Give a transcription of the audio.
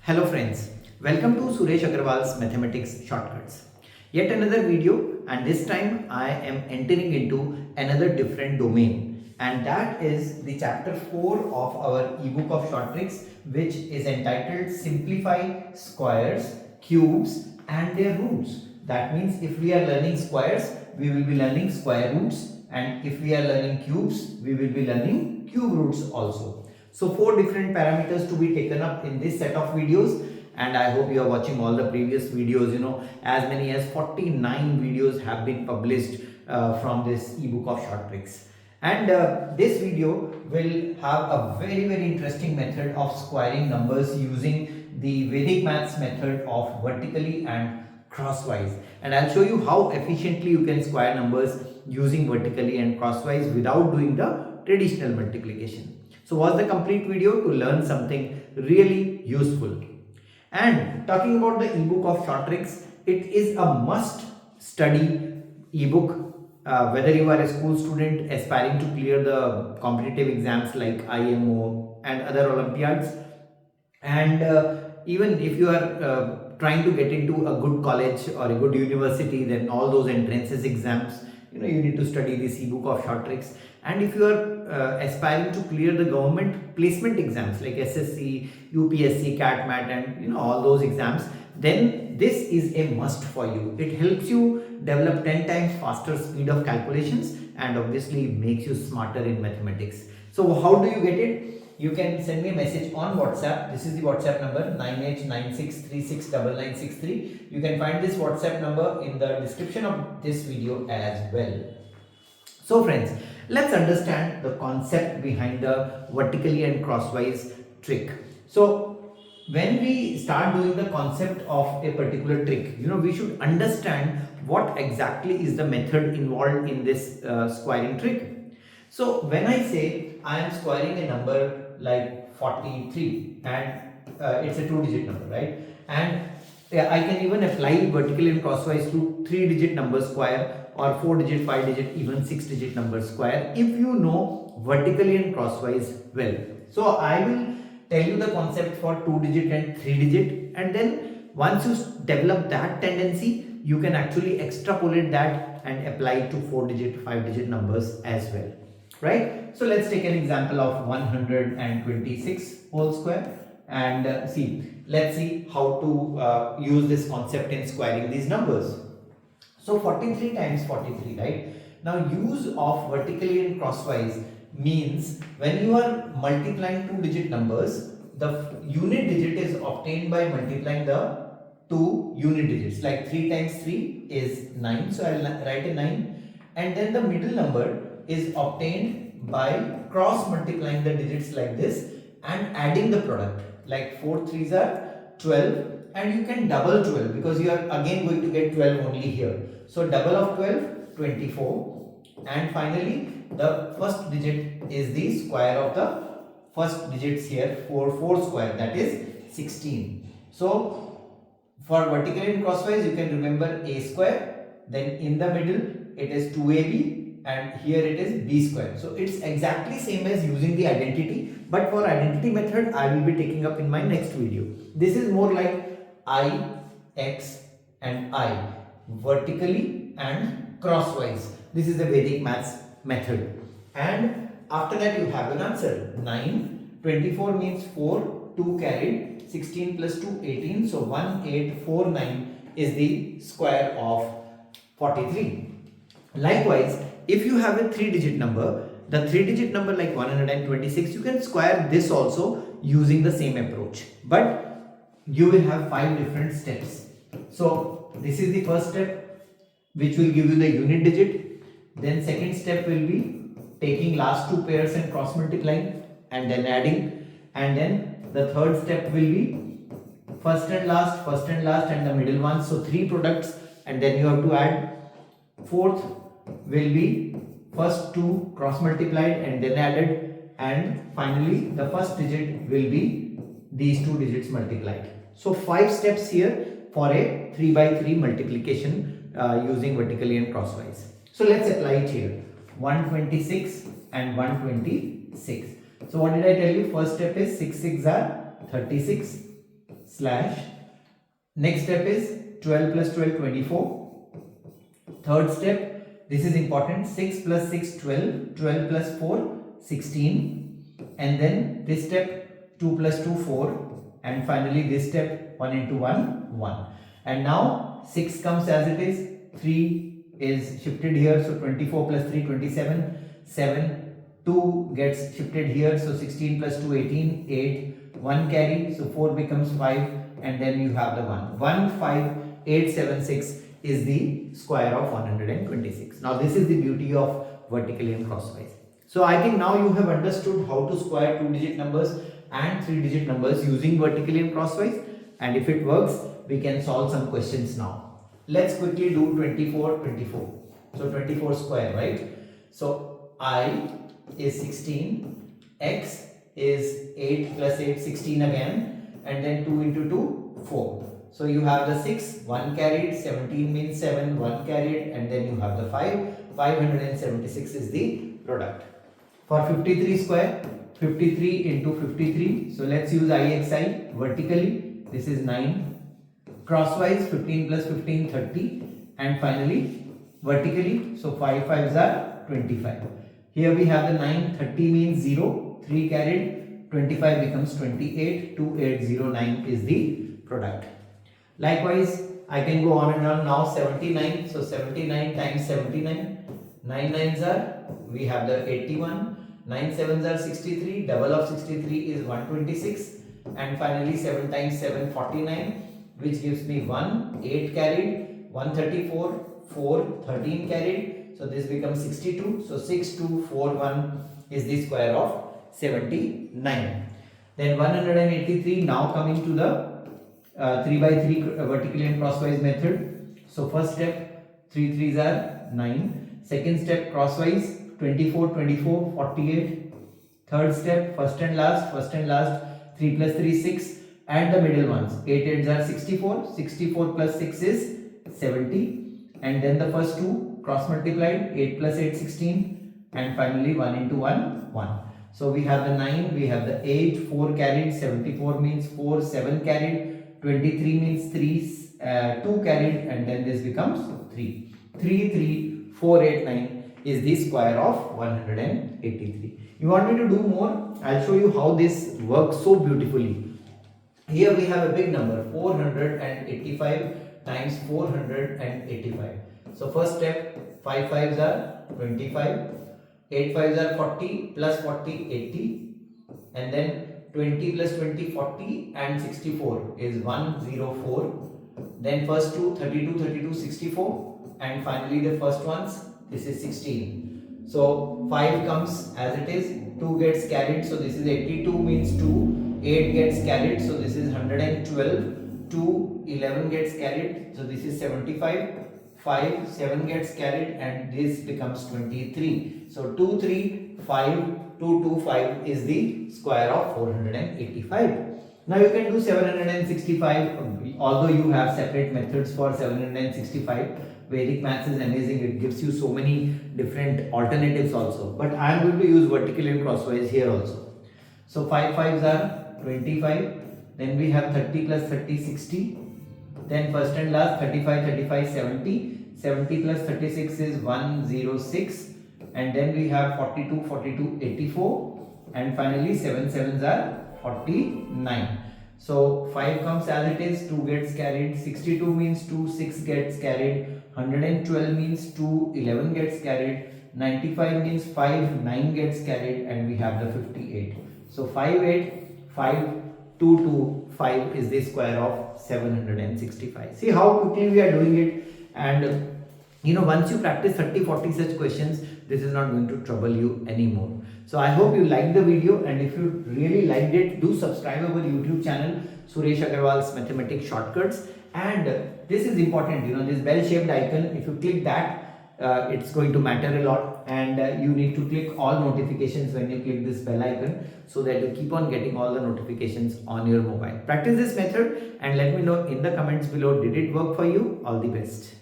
Hello friends, welcome to Suresh Aggarwal's Mathematics Shortcuts. Yet another video, and this time I am entering into another different domain, and that is the chapter 4 of our ebook of short tricks, which is entitled Simplify Squares, Cubes and their roots. That means if we are learning squares, we will be learning square roots, and if we are learning cubes, we will be learning cube roots also. So 4 different parameters to be taken up in this set of videos, and I hope you are watching all the previous videos. As many as 49 videos have been published from this ebook of short tricks. And this video will have a very interesting method of squaring numbers using the Vedic maths method of vertically and crosswise. And I'll show you how efficiently you can square numbers using vertically and crosswise without doing the traditional multiplication. So watch the complete video to learn something really useful. And talking about the ebook of short tricks, it is a must study ebook, whether you are a school student aspiring to clear the competitive exams like IMO and other Olympiads, and even if you are trying to get into a good college or a good university, then all those entrances exams, you need to study this ebook of short tricks. And if you are aspiring to clear the government placement exams like SSC, UPSC, CAT, MAT, and all those exams, then this is a must for you. It helps you develop 10 times faster speed of calculations and obviously makes you smarter in mathematics. So how do you get it? You can send me a message on WhatsApp. This is the WhatsApp number 9896369963. You can find this WhatsApp number in the description of this video as well. So friends, let's understand the concept behind the vertically and crosswise trick. So when we start doing the concept of a particular trick, we should understand what exactly is the method involved in this squaring trick. So when I say I am squaring a number like 43, and it's a 2-digit number, right? And I can even apply vertically and crosswise to 3-digit number square or 4-digit, 5-digit, even 6-digit number square if you know vertically and crosswise well. So I will tell you the concept for 2-digit and 3-digit, and then once you develop that tendency, you can actually extrapolate that and apply it to 4-digit, 5-digit numbers as well. Right? So let's take an example of 126 whole square, and let's see how to use this concept in squaring these numbers. So 43 times 43, right? Now use of vertically and crosswise means when you are multiplying 2-digit numbers, the unit digit is obtained by multiplying the 2 unit digits. Like 3 times 3 is 9, so I'll write a 9, and then the middle number is obtained by cross multiplying the digits like this and adding the product. Like 4 3s are 12, and you can double 12 because you are again going to get 12 only here. So double of 12, 24, and finally the first digit is the square of the first digits here, 4 square, that is 16. So for vertical and crosswise you can remember a square, then in the middle it is 2ab, and here it is b square. So it's exactly same as using the identity, but for identity method I will be taking up in my next video. This is more like I, x and I, vertically and crosswise. This is the Vedic maths method, and after that you have an answer. 9, 24 means 4, 2 carried, 16 plus 2, 18, so 1849 is the square of 43. Likewise, if you have a 3-digit number, the 3-digit number like 126, you can square this also using the same approach, but you will have 5 different steps. So this is the first step, which will give you the unit digit. Then second step will be taking last 2 pairs and cross multiplying and then adding, and then the third step will be first and last and the middle one, so 3 products, and then you have to add. Fourth will be first 2 cross multiplied and then added, and finally the first digit will be these 2 digits multiplied. So 5 steps here for a 3 by 3 multiplication using vertically and crosswise. So let's apply it here. 126 and 126. So what did I tell you? First step is 6 6 are 36, slash, next step is 12 plus 12, 24. Third step, this is important, 6 plus 6, 12, 12 plus 4, 16. And then this step, 2 plus 2, 4. And finally this step, 1 into 1, 1. And now 6 comes as it is, 3 is shifted here, so 24 plus 3, 27, 7, 2 gets shifted here, so 16 plus 2, 18, 8, 1 carry, so 4 becomes 5, and then you have the 1. 15876 is the square of 126. Now this is the beauty of vertically and crosswise. So I think now you have understood how to square 2-digit numbers and 3-digit numbers using vertically and crosswise, and if it works, we can solve some questions now. Let's quickly do 24, 24. So 24 square, right? So I is 16, x is 8 plus 8, 16 again, and then 2 into 2, 4. So you have the 6, 1 carried, 17 means 7, 1 carried, and then you have the 5, 576 is the product. For 53 square, 53 into 53, so let's use IXI, vertically, this is 9, crosswise 15 plus 15, 30, and finally vertically, so 5 5s are 25. Here we have the 9, 30 means 0, 3 carried, 25 becomes 28, 2809 is the product. Likewise, I can go on and on now. 79, so 79 times 79, 9 9s are, we have the 81, 9 7s are 63, double of 63 is 126, and finally 7 times 7, 49, which gives me 1, 8 carried, 134, 4, 13 carried, so this becomes 62, so 6241 is the square of 79. Then 183, now coming to the 3 by 3 vertically and crosswise method. So first step, 3 3s are 9, second step crosswise 24 24, 48, third step first and last 3 plus 3 6, and the middle ones 8 8s are 64, 64 plus 6 is 70, and then the first two cross multiplied, 8 plus 8 16, and finally 1 into 1 1. So we have the 9, we have the 8, 4 carried, 74 means 4, 7 carried, 23 means 3, 2 carried, and then this becomes 3. 3 3 4 8 9 is the square of 183. You want me to do more? I'll show you how this works so beautifully. Here we have a big number, 485 times 485. So first step, 5 5s are 25, 8 5s are 40, plus 40 80, and then 20 plus 20 40, and 64 is 104. Then first two, 32 32 64, and finally the first ones, this is 16. So 5 comes as it is, 2 gets carried, so this is 82 means 2, 8 gets carried, so this is 112, 2, 11 gets carried, so this is 75, 5, 7 gets carried, and this becomes 23. So 2 3 5 2 2 5 is the square of 485. Now you can do 765, although you have separate methods for 765. Vedic maths is amazing, it gives you so many different alternatives also, but I am going to use vertical and crosswise here also. So 5 5s are 25, then we have 30 plus 30 60, then first and last 35 35 70, 70 plus 36 is 106, and then we have 42 42 84, and finally 7 7s are 49. So 5 comes as it is, 2 gets carried, 62 means 2, 6 gets carried, 112 means 2, 11 gets carried, 95 means 5, 9 gets carried, and we have the 58. So 5 8 5 2 2 5 is the square of 765. See how quickly we are doing it, and once you practice 30-40 such questions, this is not going to trouble you anymore. So I hope you liked the video, and if you really liked it, do subscribe our YouTube channel, Suresh Aggarwal's Mathematics Shortcuts. And this is important, this bell shaped icon, if you click that, it's going to matter a lot, and you need to click all notifications when you click this bell icon, so that you keep on getting all the notifications on your mobile. Practice this method and let me know in the comments below, did it work for you? All the best.